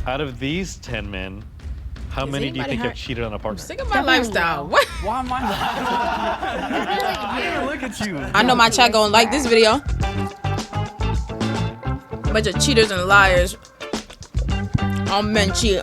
Out of these 10 men, how many do you think have cheated on a partner? I'm sick of my lifestyle. What? Why am I not? Look at you. I know my chat gonna like this video. Bunch of cheaters and liars. All men cheat.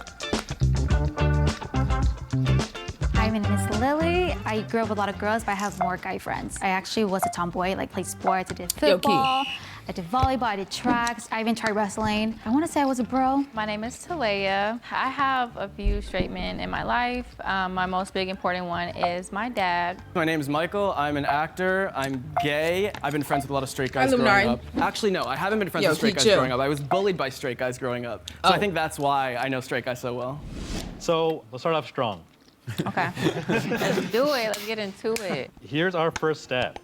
Hi, my name is Lily. I grew up with a lot of girls, but I have more guy friends. I actually was a tomboy, like played sports, I did football, I did volleyball, I did tracks, I even tried wrestling. I want to say I was a bro. My name is Talaya. I have a few straight men in my life. My most big important one is my dad. My name is Michael. I'm an actor. I'm gay. I've been friends with a lot of straight guys growing up. Actually, no, I haven't been friends with straight guys growing up. I was bullied by straight guys growing up. So I think that's why I know straight guys so well. So let's start off strong. Okay. Let's do it. Let's get into it. Here's our first stat.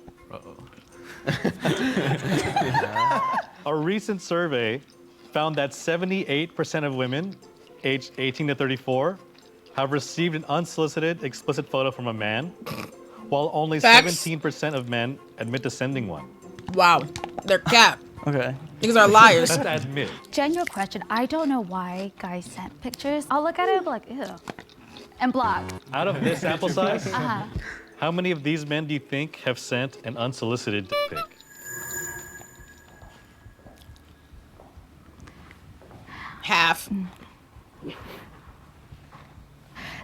A recent survey found that 78% of women aged 18 to 34 have received an unsolicited explicit photo from a man, while only 17% of men admit to sending one. Wow, they're cap. Okay. Niggas are liars. That's admit. Genuine question, I don't know why guys sent pictures. I'll look at it and be like, ew, and block. Out of this sample size, how many of these men do you think have sent an unsolicited dick pic? Half.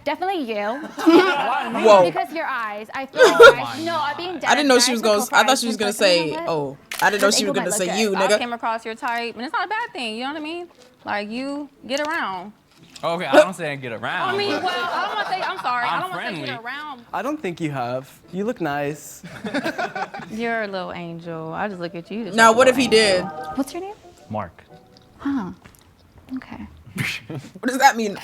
Definitely you. Whoa. Because your eyes. I feel like no, I'm being dead. I didn't know she was gonna. I thought she was gonna say, "Oh." I didn't know she was gonna say you, nigga. I came across your type, and it's not a bad thing. You know what I mean? Like you get around. Okay, I don't say I get around. I mean, well, I don't want to say. I'm sorry. I don't want to say friendly. get around. I don't think you have. You look nice. You're a little angel. I just look at you. Now, what if he did? What's your name? Mark. Huh. Okay. What does that mean?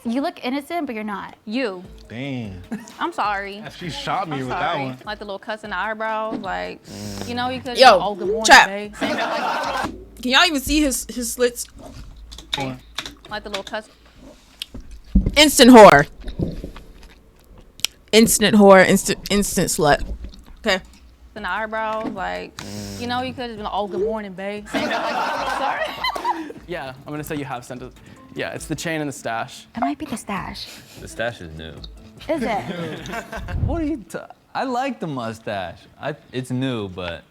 You look innocent, but you're not. You. Damn. I'm sorry. She shot me I'm with sorry. that one. Like the little cuss in the eyebrows, like, you know, you could. Yo, oh, good morning, chat. babe. Can y'all even see his slits? Like the little cuss. Instant whore. Instant whore. Instant slut. Okay. In the eyebrows, like, you know, you could have been. Oh, good morning, babe. Sorry. Yeah, I'm gonna say you have sent it. Yeah, it's the chain and the stash. It might be the stash. The stash is new. Is it? What are you? I like the mustache. It's new, but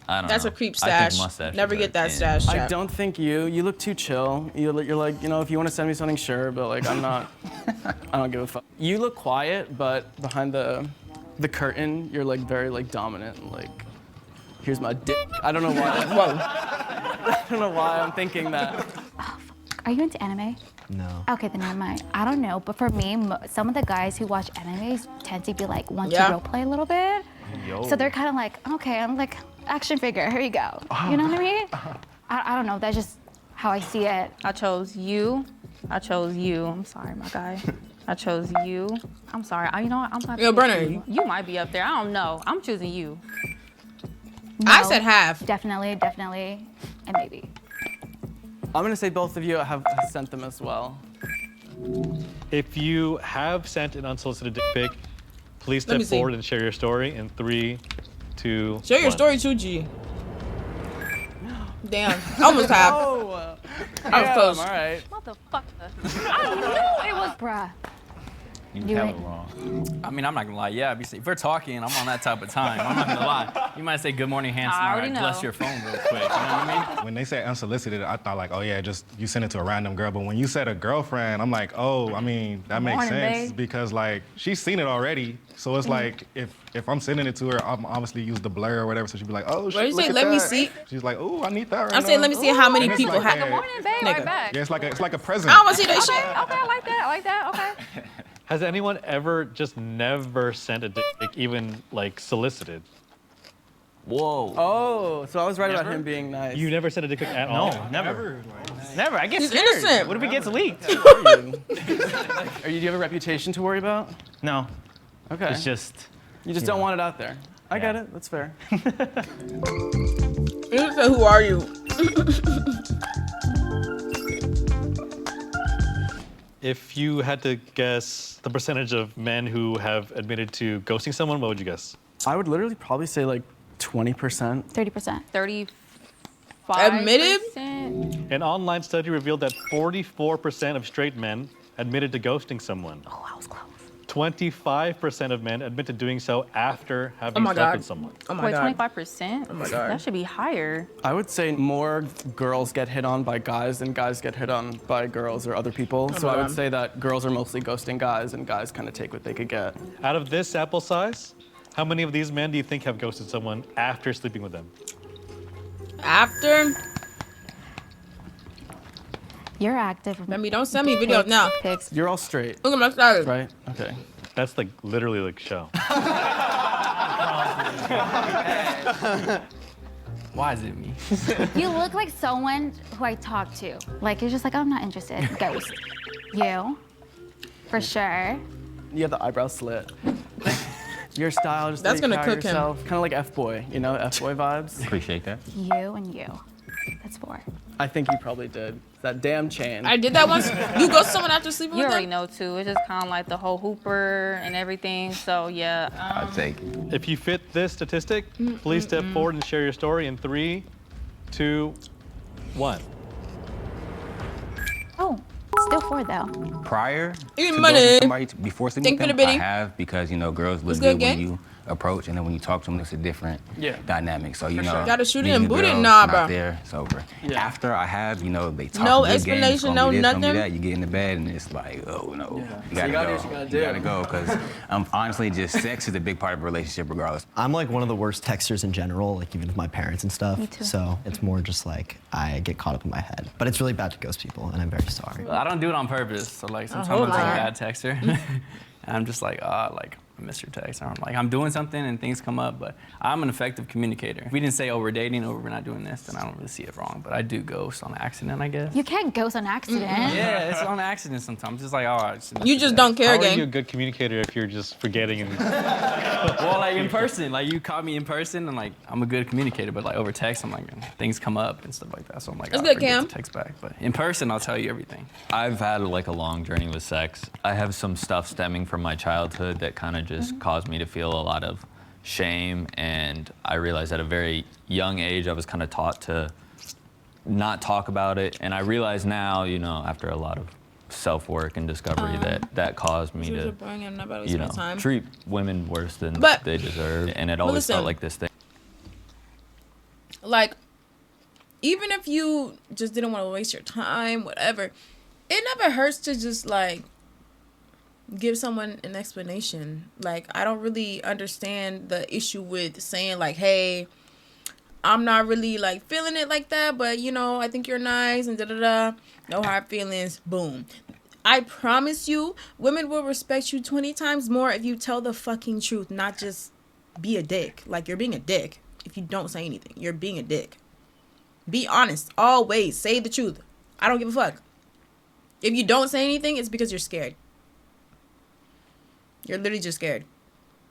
I don't know. That's a creep I stash. think mustache Never is get better. that stash. I don't think you look too chill. You're like, you know, if you want to send me something, sure, but like, I'm not, I don't give a fuck. You look quiet, but behind the curtain, you're like very like dominant and like, here's my dick. I don't know why. Whoa. I don't know why I'm thinking that. Are you into anime? No. Okay, then never mind. I don't know, but for me, some of the guys who watch animes tend to be like, want to roleplay a little bit. Yo. So they're kind of like, okay, I'm like, action figure, here you go. You know what I mean? I don't know, that's just how I see it. I chose you. I chose you. I'm sorry, my guy. I chose you. I'm sorry. You know what? I'm not. Yo, Brenner. You might be up there. I don't know. I'm choosing you. No, I said half. Definitely, and maybe. I'm gonna say both of you have sent them as well. If you have sent an unsolicited dick pic, please step forward and share your story in 3, 2, Share your 1. story too, G. Damn, almost half. Oh, I was close. all right. Motherfucker. I knew it was. Bruh. You have it wrong. I mean, I'm not gonna lie. Yeah, if we're talking, I'm on that type of time. I'm not gonna lie. You might say, "Good morning, handsome." I All already right, bless know. your phone real quick. You know what I mean? When they say unsolicited, I thought like, oh yeah, just you send it to a random girl. But when you said a girlfriend, I'm like, oh, I mean, that makes Morning, sense babe. because like she's seen it already. So it's like if I'm sending it to her, I'm obviously use the blur or whatever. So she'd be like, oh, What do you look say? at Let me that. see. She's like, oh, I need that right I'm saying, now. let me see how many And it's people like, have. yeah, Good morning, babe. Nigga. Right back. Yeah, it's like a present. I don't want to see that Okay, shit. okay, I like that. I like that. Okay. Has anyone ever just never sent a dick pic, even like solicited? Whoa. Oh, so I was right about him being nice. You never sent a dick pic at all? Never. Never. I get He's scared. innocent. What if it gets leaked? Do you have a reputation to worry about? No. Okay. It's just. You just don't want it out there. I get it. That's fair. You say, who are you? If you had to guess the percentage of men who have admitted to ghosting someone, what would you guess? I would literally probably say like 20%. 30%. 30. Admitted? An online study revealed that 44% of straight men admitted to ghosting someone. Oh, I was close. 25% of men admit to doing so after having my slept God. with someone. Oh my Wait, God. 25%? Oh my God. That should be higher. I would say more girls get hit on by guys than guys get hit on by girls or other people. So my I would God. say that girls are mostly ghosting guys and guys kind of take what they could get. Out of this sample size, how many of these men do you think have ghosted someone after sleeping with them? After, You're active. Remy, don't send me videos now. Pics. You're all straight, Look at my status. right? Okay. That's like literally like show. Why is it me? You look like someone who I talk to. Like, you're just like, I'm not interested. Ghost. You, for sure. You have the eyebrow slit. Your style, just That's the way you gonna carry cook him. yourself. Kind of like F-boy, you know, F-boy vibes. Appreciate that. You and you. That's 4. I think you probably did. That damn chain. I did that once. You ghost someone after sleeping You with already them? know too. It's just kind of like the whole hooper and everything. So yeah. I'll take it. If you fit this statistic, please step forward and share your story in 3, 2, 1. Oh, still 4 though. Prior Eat to money. ghosting somebody, before sleeping Think with them, bitty I bitty. have because, you know, girls look good, good when gang? you approach, and then when you talk to them, it's a different Yeah. dynamic. So, you know, Gotta shoot it meeting and the boot it? girls, Nah, not bro. there, it's over. Yeah. After I have, you know, they talk No good explanation, games, gonna no be this, gonna be nothing? that. You get in the bed, and it's like, oh, no. Yeah. You So gotta you gotta do go. what you gotta You do. gotta go, because honestly, just sex is a big part of a relationship regardless. I'm like one of the worst texters in general, like even with my parents and stuff. Me too. So it's more just like I get caught up in my head. But it's really bad to ghost people, and I'm very sorry. I don't do it on purpose. So like sometimes whole I'm just a lot. bad texter. And I'm just like, like I miss your text. Or I'm like, I'm doing something and things come up, but I'm an effective communicator. If we didn't say, oh, we're dating or we're not doing this, then I don't really see it wrong. But I do ghost on accident, I guess. You can't ghost on accident. Yeah, it's on accident sometimes. It's like, oh, I just You just don't care, How are you a gang. good communicator if you're just forgetting and Well, like in person, like you caught me in person, and like I'm a good communicator. But like over text, I'm like things come up and stuff like that. So I'm like, That's I good, forget Cam. to text back. But in person, I'll tell you everything. I've had like a long journey with sex. I have some stuff stemming from my childhood that kind of just caused me to feel a lot of shame, and I realized at a very young age I was kind of taught to not talk about it, and I realize now, you know, after a lot of self-work and discovery that caused me to, you know, treat women worse than But- they deserve, and it always listen. felt like this thing. Like, even if you just didn't want to waste your time, whatever, it never hurts to just like give someone an explanation. Like, I don't really understand the issue with saying like, hey, I'm not really like feeling it like that, but you know, I think you're nice and da-da-da. No hard feelings, boom. I promise you, women will respect you 20 times more if you tell the fucking truth, not just be a dick. Like, you're being a dick if you don't say anything. You're being a dick. Be honest. Always say the truth. I don't give a fuck. If you don't say anything, it's because you're scared. You're literally just scared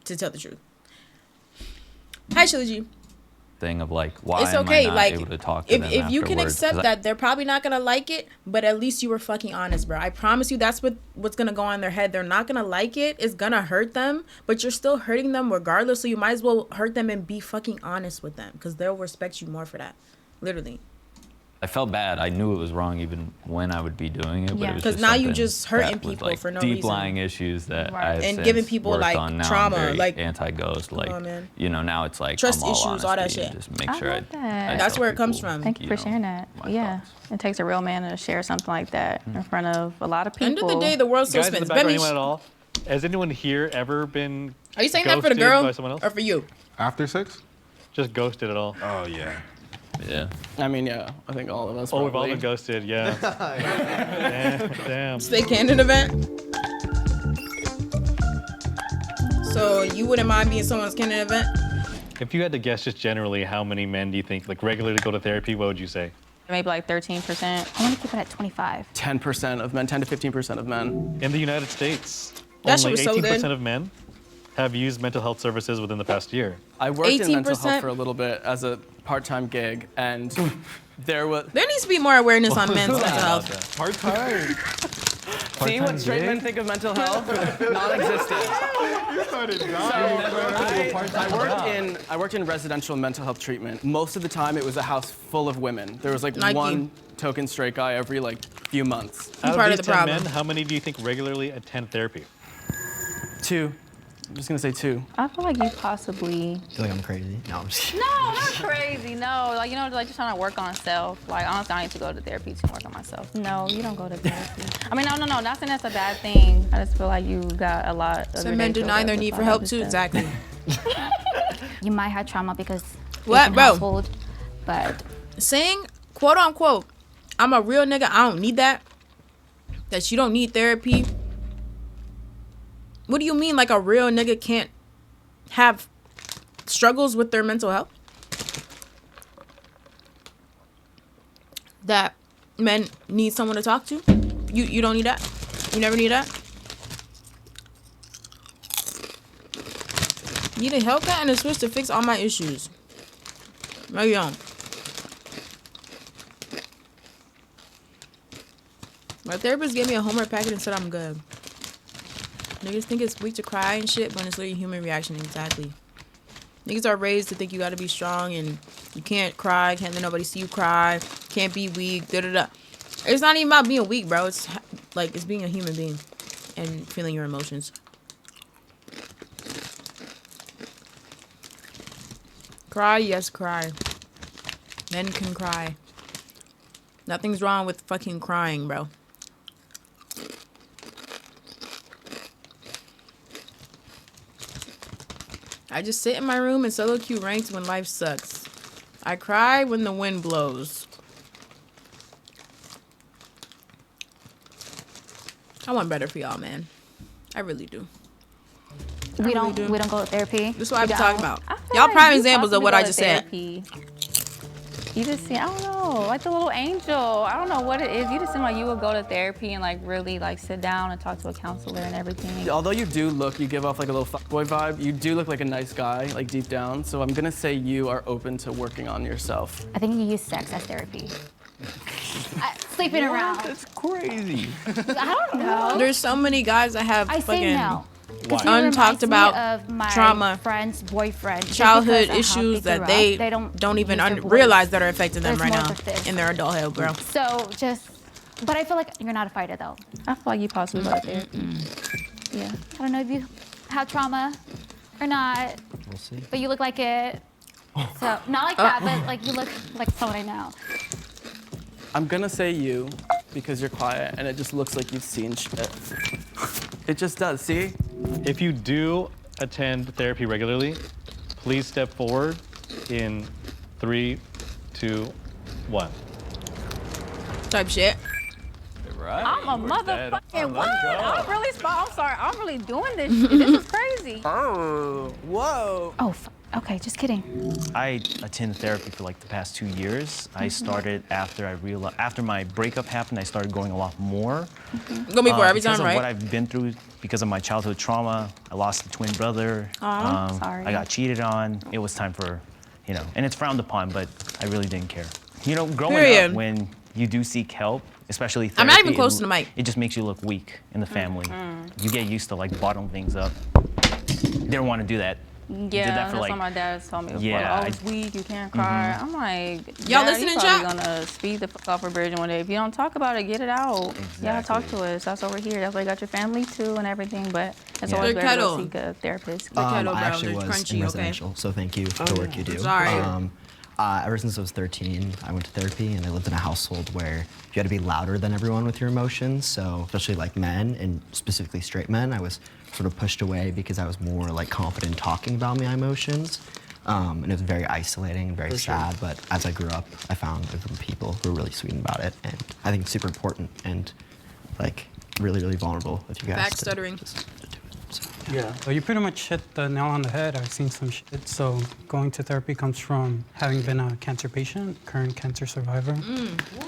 to tell the truth. Hi, Shiliji. Thing of like, why It's am okay. I not Like, able to talk to them if you can afterwards? accept 'Cause that, they're probably not gonna like it, but at least you were fucking honest, bro. I promise you, that's what's gonna go on in their head. They're not gonna like it. It's gonna hurt them, but you're still hurting them regardless. So you might as well hurt them and be fucking honest with them, because they'll respect you more for that. Literally. I felt bad. I knew it was wrong even when I would be doing it, but Yeah. it was 'Cause just now you something just hurting that was, people like, for no deep reason. lying issues that Right. I have And since giving people, worked like, on. Now trauma, I'm very like- anti-ghost, like, on, man. you know, now it's like Trust I'm all issues, all that honesty and shit. just make I sure love that. That's tell where it comes people, from. Thank you for know, sharing that. my Yeah. thoughts. It takes a real man to share something like that in front of a lot of people. End of the day, the world still guys in the spins. back or Bemi, anyone at all? Has anyone here ever been are you saying that for the ghosted girl by someone else? or for you? After sex? Just ghosted at all? Oh, yeah. Yeah. I mean, yeah, I think all of us. Oh, we've all probably. been ghosted, yeah. Damn. Stay candid event. So you wouldn't mind being someone's candid event? If you had to guess just generally, how many men do you think like regularly go to therapy? What would you say? Maybe like 13%. I want to keep it at 25. 10% of men, 10 to 15% of men. In the United States, That shit only was so 18% good. of men have used mental health services within the past year. I worked in mental 18%? health for a little bit as a part-time gig, and there was. There needs to be more awareness on men's mental health. Part time. See what straight men think of mental health? Non-existent. You started dying. I worked in residential mental health treatment. Most of the time, it was a house full of women. There was like Nike. one token straight guy every like few months. Out part of of these the 10 problem. men, how many do you think regularly attend therapy? 2. I'm just gonna say 2. I feel like you possibly. I feel like I'm crazy. No, I'm just kidding. No, not crazy. No, like, you know, like just trying to work on self. Like, honestly, I need to go to therapy to work on myself. No, you don't go to therapy. I mean, no. Not saying that's a bad thing. I just feel like you got a lot of. Some men deny their need for help too. Exactly. You might have trauma because What, Asian bro? household, but Saying, quote unquote, I'm a real nigga, I don't need that. That you don't need therapy. What do you mean, like a real nigga can't have struggles with their mental health? That men need someone to talk to? You don't need that? You never need that? Need a Hellcat and a Switch to fix all my issues. No, you don't. My therapist gave me a homework packet and said I'm good. Niggas think it's weak to cry and shit, but it's literally a human reaction. Exactly. Niggas are raised to think you gotta be strong and you can't cry, can't let nobody see you cry, can't be weak, da-da-da. It's not even about being weak, bro. It's like, it's being a human being and feeling your emotions. Cry, yes, cry. Men can cry. Nothing's wrong with fucking crying, bro. I just sit in my room and solo queue ranks when life sucks. I cry when the wind blows. I want better for y'all, man. I really do. we don't go to therapy. This is what I'm We talking don't. about. Y'all prime examples of what I just said. You just seem, I don't know, like the little angel. I don't know what it is. You just seem like you would go to therapy and like really like sit down and talk to a counselor and everything. Although you give off like a little fuckboy vibe, you do look like a nice guy, like deep down. So I'm gonna say you are open to working on yourself. I think you use sex as therapy. Sleeping around. That's crazy. I don't know. There's so many guys that have I say fucking no. Why? untalked about of my trauma, friend's boyfriend, just childhood because of how issues they that grew they up. don't even use their voice. realize that are affecting them There's right more now to this. in their adulthood, bro. So but I feel like you're not a fighter though. I feel like you possibly go to therapy. Yeah. I don't know if you have trauma or not, We'll see. but you look like it. So not like that, but like you look like someone I know. I'm gonna say you because you're quiet and it just looks like you've seen shit. It just does, see? If you do attend therapy regularly, please step forward in 3, 2, 1. Type shit. Right. I'm a We're dead. motherfucking Let's what? go. I'm really smart. I'm sorry. I'm really doing this shit. This is crazy. Oh, whoa. Oh, okay, just kidding. I attend therapy for like the past 2 years. I started after my breakup happened, I started going a lot more. Go before every time, Because of right? what I've been through, because of my childhood trauma, I lost a twin brother. Sorry. I got cheated on. It was time for, and it's frowned upon, but I really didn't care. Growing Period. up, when you do seek help, especially therapy, I'm not even close to the mic. It just makes you look weak in the family. You get used to like bottling things up. Didn't want to do that. Yeah, Did that for that's like, what my dad told me before. Yeah, Like, oh, it's weak, you can't cry. I'm like, Y'all Dad, listening, you chat? probably gonna speed the fuck off a bridge one day. If you don't talk about it, get it out. Yeah, talk to us. That's over here. That's why you got your family too and everything. But it's always They're better to go kettle. seek a therapist. I bro. actually They're was crunchy, in okay? residential, so thank you for the work you do. Sorry. Ever since I was 13, I went to therapy, and I lived in a household where you had to be louder than everyone with your emotions. So especially like men, and specifically straight men, I was sort of pushed away because I was more like confident talking about my emotions. And it was very isolating and very sad. But as I grew up, I found a group of people who were really sweet about it, and I think it's super important and like really, really vulnerable with you guys. Back to stuttering. just do it. So. Yeah. So you pretty much hit the nail on the head. I've seen some shit. So going to therapy comes from having been a cancer patient, current cancer survivor.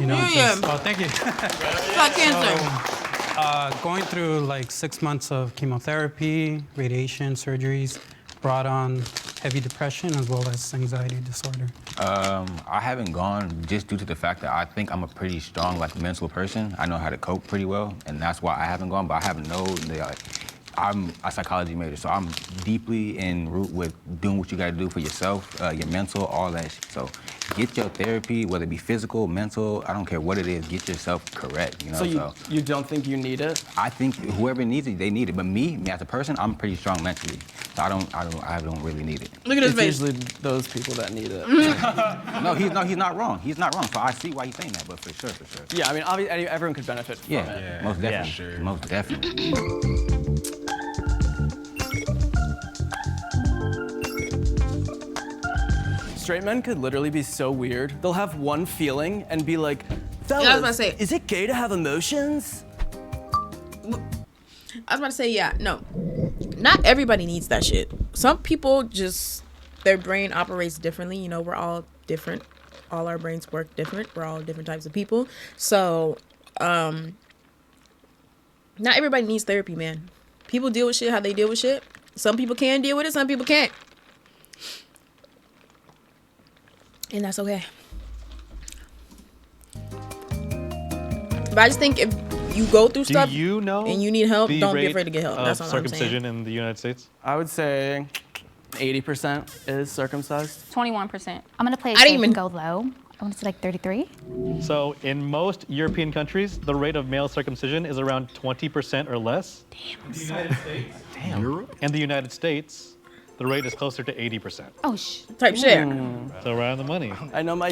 Yeah. Oh, thank you. Fuck cancer. Going through like 6 months of chemotherapy, radiation, surgeries, brought on heavy depression as well as anxiety disorder? I haven't gone just due to the fact that I think I'm a pretty strong, like, mental person. I know how to cope pretty well, and that's why I haven't gone, but I haven't known that, like, I'm a psychology major, so I'm deeply in root with doing what you gotta do for yourself, your mental, all that shit. So get your therapy, whether it be physical, mental, I don't care what it is, get yourself correct, you know? So you don't think you need it? I think whoever needs it, they need it. But me as a person, I'm pretty strong mentally. So I don't really need it. Look at his face. It's usually those people that need it. No, he's not wrong. He's not wrong. So I see why he's saying that, but for sure. Yeah, I mean, obviously, everyone could benefit from it. Yeah, most definitely. sure. Most definitely. Straight men could literally be so weird. They'll have one feeling and be like, fellas, Yeah, I was about to say. is it gay to have emotions? I was about to say, yeah, no. Not everybody needs that shit. Some people just, their brain operates differently. You know, we're all different. All our brains work different. We're all different types of people. So, not everybody needs therapy, man. People deal with shit how they deal with shit. Some people can deal with it, some people can't. And that's okay. But I just think if you go through stuff Do you know and you need help, the don't be rate afraid to get help. of That's all I'm saying. circumcision in the United States? I would say 80% is circumcised. 21%. I'm gonna play it I didn't safe even- and go low. I want to say like 33. So in most European countries, the rate of male circumcision is around 20% or less. Damn. In the United States. Damn. In the United States, the rate is closer to 80%. Oh, Type shit. So around the money. I know my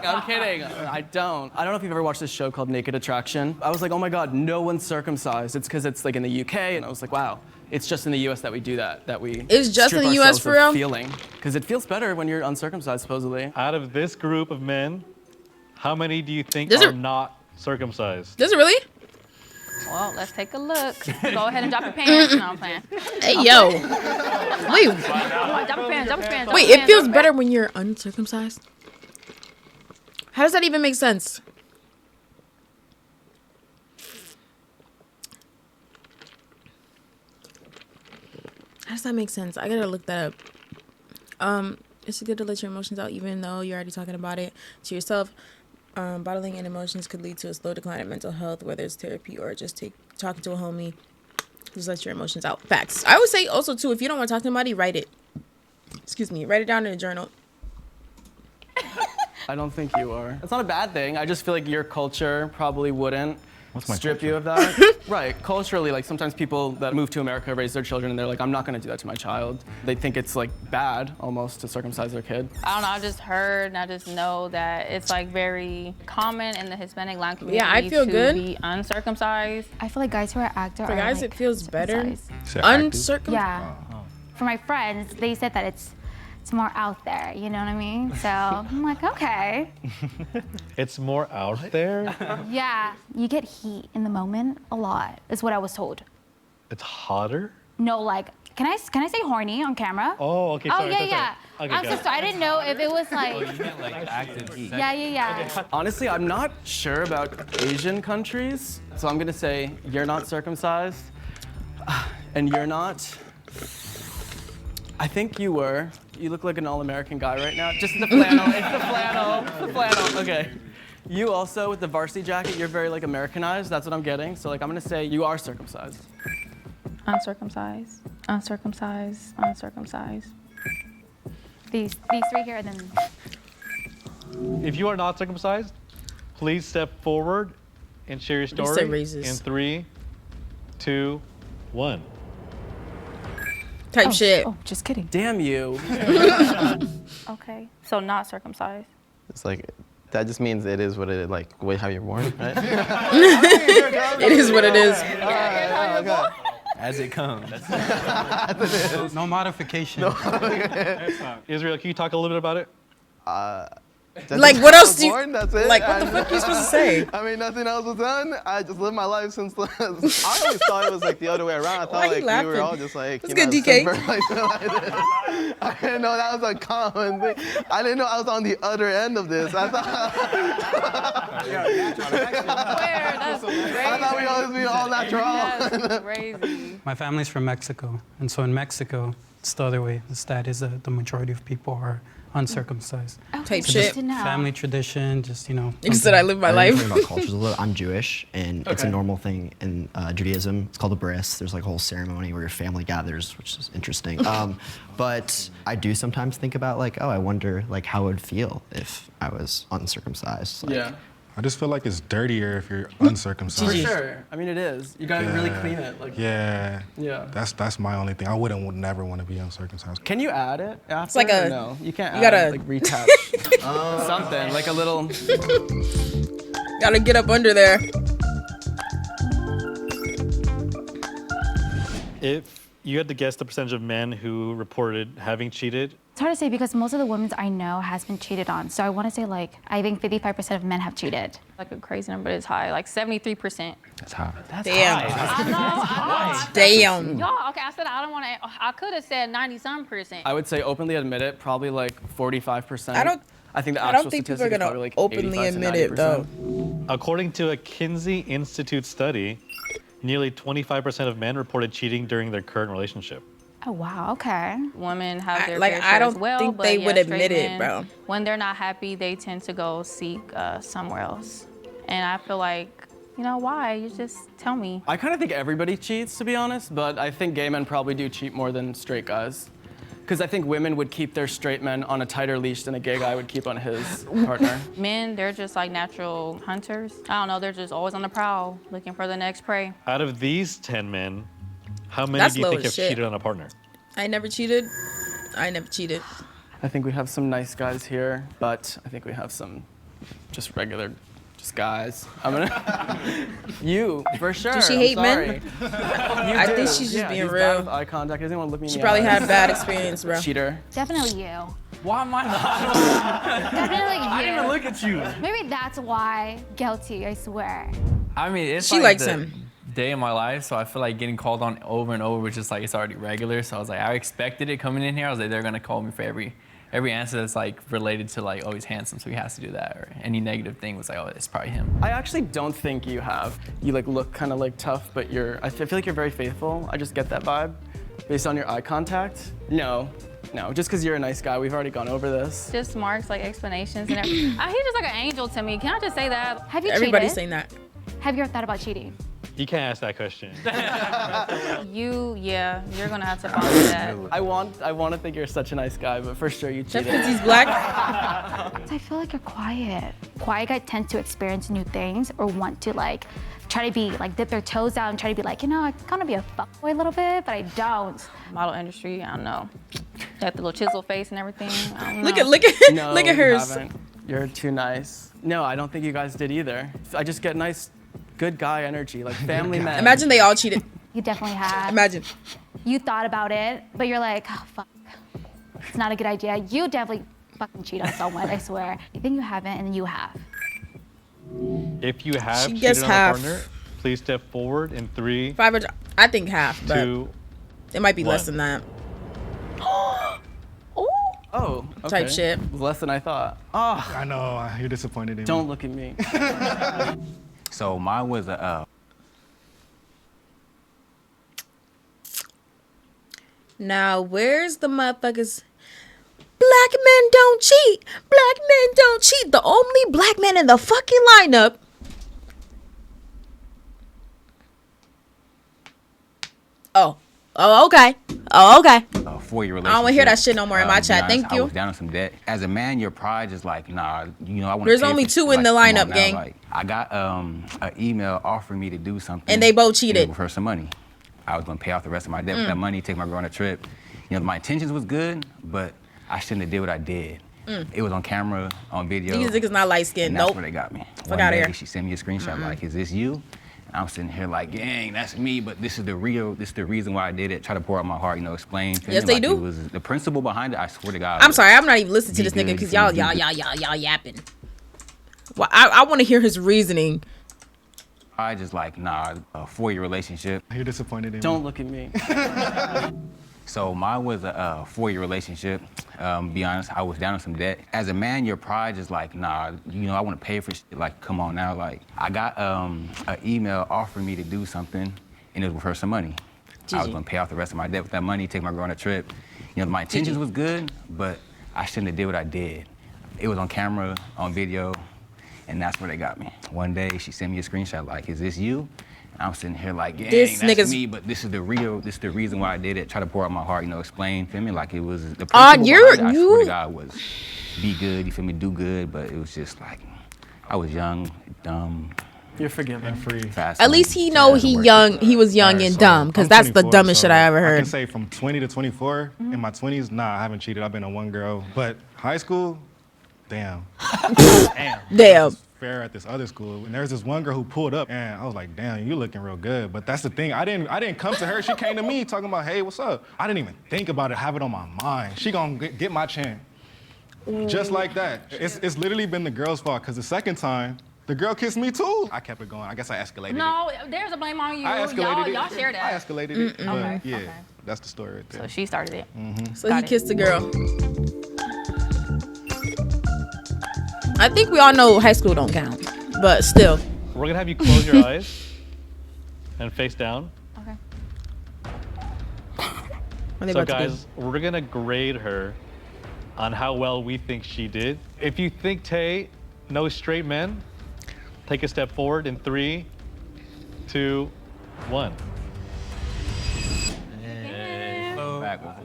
I'm kidding. I don't. I don't know if you've ever watched this show called Naked Attraction. I was like, oh my God, no one's circumcised. It's because it's like in the UK, and I was like, wow, it's just in the US that we do that. That we. It's just in strip the US ourselves for of real? Feeling, because it feels better when you're uncircumcised, supposedly. Out of this group of men, how many do you think Does are it- not circumcised? Does it really? Well, let's take a look. Go ahead and drop your pants. No, I'm playing. Hey, yo. Wait. Drop your pants, drop your pants. Drop Wait, your it feels pants. better when you're uncircumcised? How does that even make sense? How does that make sense? I gotta look that up. It's good to let your emotions out even though you're already talking about it to yourself. Bottling in emotions could lead to a slow decline in mental health, whether it's therapy or just talking to a homie. Just let your emotions out. Facts. I would say also too, if you don't want to talk to anybody, write it. Excuse me, write it down in a journal. I don't think you are. It's not a bad thing. I just feel like your culture probably wouldn't strip you of that. Right, culturally, like sometimes people that move to America raise their children and they're like, I'm not gonna do that to my child. They think it's like bad almost to circumcise their kid. I don't know. I just heard and I just know that it's like very common in the Hispanic Latin community Yeah, I feel to good. be uncircumcised. I feel like guys who are active For are guys, like, it feels better. circumcised. Uncircumcised. Yeah. For my friends, they said that it's more out there, you know what I mean? So I'm like, okay. It's more out there? Yeah, you get heat in the moment a lot, is what I was told. It's hotter? No, like, can I say horny on camera? Oh, okay, Oh, sorry. yeah, sorry. yeah. Okay, I'm got so it. sorry. I didn't know if it was like, Oh, you meant like active heat. yeah. Honestly, I'm not sure about Asian countries, so I'm gonna say you're not circumcised, and you're not. I think you were. You look like an all-American guy right now. Just the flannel. It's the flannel. The flannel. Okay. You also, with the varsity jacket, you're very like Americanized. That's what I'm getting. So like, I'm gonna say you are circumcised. Uncircumcised. Uncircumcised. Uncircumcised. These three here, and then If you are not circumcised, please step forward and share your Just story say raises. in 3, 2, 1. Type shit. Oh, just kidding. Damn you. Okay. So not circumcised. It's like, that just means it is what it is, like how you're born, right? It is what it is. As it comes. No modification. Israel, can you talk a little bit about it? Like, what else do you? Born, that's it. Like, what the fuck are you supposed to say? I mean, nothing else was done. I just lived my life since. I always thought it was like the other way around. I thought Why are you like we laughing? were all just like. That's you good, know, DK. subvert like this. I didn't know that was a common thing. I didn't know I was on the other end of this. I thought. I thought we always be all natural. That's crazy. My family's from Mexico, and so in Mexico, it's the other way. The stat is that the majority of people are uncircumcised. Type So shit. just family tradition, just, you know. You said I live my I life. think about cultures a little. I'm Jewish, and it's a Okay. normal thing in Judaism. It's called a bris. There's like a whole ceremony where your family gathers, which is interesting. But I do sometimes think about like, oh, I wonder like how it would feel if I was uncircumcised. Like, Yeah. I just feel like it's dirtier if you're uncircumcised. For sure. I mean, it is. You gotta really clean it. Like. Yeah. Yeah. That's my only thing. I would never want to be uncircumcised. Can you add it after? It's like a. No, you can't. You add gotta like retouch. Something like a little. Gotta get up under there. If you had to guess the percentage of men who reported having cheated, It's hard to say because most of the women I know has been cheated on. So I want to say like, I think 55% of men have cheated. Like a crazy number, it's high, like 73%. That's high. Damn. I know. Damn. Y'all, okay, I said I don't want to. I could have said 90-some%. I would say openly admit it, probably like 45%. I think the I actual don't think people statistic are is gonna probably like openly 85 to admit it 90%. though. according to a Kinsey Institute study, nearly 25% of men reported cheating during their current relationship. Oh, wow, okay. Women have their like, fair I share don't as well, think but they yeah, would straight admit it, men, bro. When they're not happy, they tend to go seek somewhere else. And I feel like, you know, why? You just tell me. I kind of think everybody cheats, to be honest, but I think gay men probably do cheat more than straight guys. Because I think women would keep their straight men on a tighter leash than a gay guy would keep on his partner. Men, they're just like natural hunters. I don't know, they're just always on the prowl, looking for the next prey. Out of these 10 men, how many That's do you low think as have shit. cheated on a partner? I never cheated. I never cheated. I think we have some nice guys here, but I think we have some just regular, just guys. I'm gonna. You, for sure. Does she I'm hate men? sorry. I think she's just being he's real. bad with eye contact. He doesn't want to look me in She the probably eyes. had a bad experience, bro. Cheater. Definitely you. Why am I not? Definitely you. I didn't even look at you. Maybe that's why guilty, I swear. I mean, it's She like likes the him. day of my life, so I feel like getting called on over and over was just like it's already regular. So I was like, I expected it coming in here. I was like, they're gonna call me for every answer that's like related to like, oh, he's handsome, so he has to do that, or any negative thing was like, oh, it's probably him. I actually don't think you have. You like look kind of like tough, but I feel like you're very faithful. I just get that vibe based on your eye contact. No, just because you're a nice guy. We've already gone over this. Just marks, like explanations and everything. He's just like an angel to me. Can I just say that? Have you Everybody's cheated? saying that. Have you ever thought about cheating? You can't ask that question. You're gonna have to follow that. I want to think you're such a nice guy, but for sure you Just cheated. because he's black. I feel like you're quiet. Quiet guys tend to experience new things or want to like try to be like dip their toes out and try to be like, you know, I kind of be a fuckboy a little bit, but I don't. Model industry, I don't know. Got the little chisel face and everything. I don't know. Look at No, look at you hers. haven't. You're too nice. No, I don't think you guys did either. I just get nice, good guy energy, like family men. Imagine they all cheated. You definitely have. Imagine. You thought about it, but you're like, oh, fuck. It's not a good idea. You definitely fucking cheat on someone, I swear. You think you haven't, and you have. If you have She cheated gets on half. a partner, please step forward in 3, 500. I think half, but 2, it might be less one. than that. Oh, okay. Type shit. It was less than I thought. Oh, I know, you're disappointed in me. don't look at me. So mine was a Now, where's the motherfuckers? Black men don't cheat. Black men don't cheat. The only black man in the fucking lineup. Oh, okay. Oh, okay. a 4-year relationship. I don't wanna hear that shit no more in my to be chat. honest, Thank I you. was down on some debt. As a man, your pride is like, nah, you know, I want to. There's only 2 in the lineup, gang. Like, I got an email offering me to do something. And they both cheated. For some money. I was gonna pay off the rest of my debt with that money, take my girl on a trip. You know, my intentions was good, but I shouldn't have did what I did. It was on camera, on video. These niggas not light skinned. And that's Nope. where they got me. Fuck One outta day, here. she sent me a screenshot like, is this you? I'm sitting here like, gang, that's me, but this is the reason why I did it. Try to pour out my heart, explain to Yes, me they like do. it was the principle behind it. I swear to God. I'm sorry, I'm not even listening to this nigga because y'all yapping. Well, I want to hear his reasoning. I just like, nah, a 4-year relationship. You're disappointed in Don't me. look at me. So mine was a 4-year relationship. Be honest, I was down in some debt. As a man, your pride is like, nah, I want to pay for shit. Like, come on now. Like, I got an email offering me to do something, and it was for some money. I was gonna pay off the rest of my debt with that money, take my girl on a trip. My intentions was good, but I shouldn't have did what I did. It was on camera, on video, and that's where they got me. One day, she sent me a screenshot like, is this you? And I'm sitting here like, gang, This that's nigga's- me, but this is the reason why I did it. Try to pour out my heart, explain, feel me? Like it was the you're- principle behind it, I swear to God, was be good, you feel me, do good, but it was just like, I was young, dumb. You're forgiven. And free. Fast. At least he know he was young Alright, and so dumb, because I'm that's the 24, dumbest so shit I ever I can heard. say from 20 to 24, in my 20s, nah, I haven't cheated. I've been on one girl. But high school, damn. Damn. Fair at this other school, and there's this one girl who pulled up, and I was like, damn, you looking real good. But that's the thing, I didn't come to her. She came to me talking about, hey, what's up? I didn't even think about it, have it on my mind. She gonna get my chin. Just like that. It's literally been the girl's fault, because the second time, the girl kissed me too. I kept it going. I guess I escalated it. No, there's a blame on you. I escalated it. Y'all share that. I escalated it. But Okay, yeah, okay. that's the story right there. So she started it. So he kissed the girl. I think we all know high school don't count, but still. We're gonna have you close your eyes and face down. What are they So about to do? guys, we're gonna grade her on how well we think she did. If you think Tay knows straight men, take a step forward in 3, 2, 1.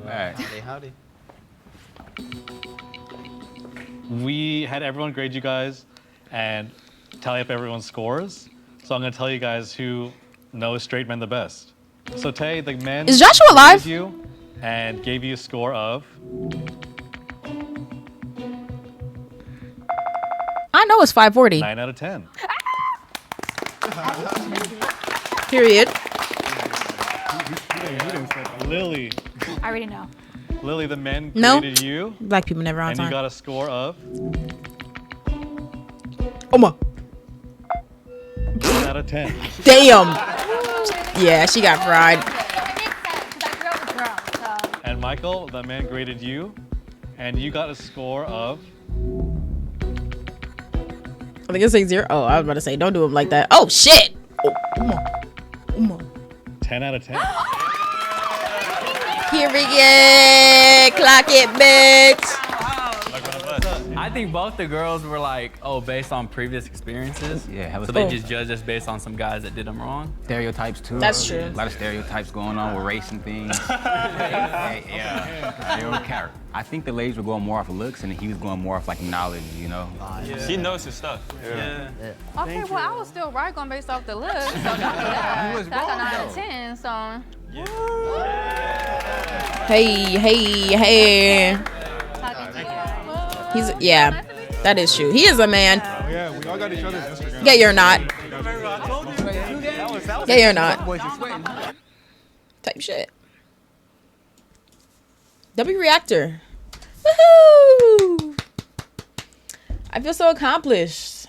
Back. Howdy. We had everyone grade you guys and tally up everyone's scores. So I'm gonna tell you guys who knows straight men the best. So Tay, the men Is Joshua alive? graded you and gave you a score of I know it's 540. 9 out of 10. Period. Lily, I already know. Lily, the men No. graded you Black people never on and you time. got a score of Oh my. 10 out of 10. Damn. Yeah, she got fried. And Michael, the man graded you and you got a score of I think it's like 0. Oh, I was about to say, don't do him like that. Oh shit. Oh, come on. Come on. 10 out of 10. Period. Clock it, bitch. I think both the girls were like, based on previous experiences. Yeah, So they just judged us based on some guys that did them wrong. Stereotypes too. That's true. A lot of stereotypes going on with race and things. Yeah. They don't care. I think the ladies were going more off of looks, and he was going more off like knowledge. She knows his stuff. Okay, well, I was still right going based off the looks. So that's a 9 out of 10. So Hey. Yeah, that is true. He is a man. Oh, yeah, we all got each other's Instagram. Yeah, you're not. Yeah, you're not. Type shit. W Reactor. Woohoo! I feel so accomplished.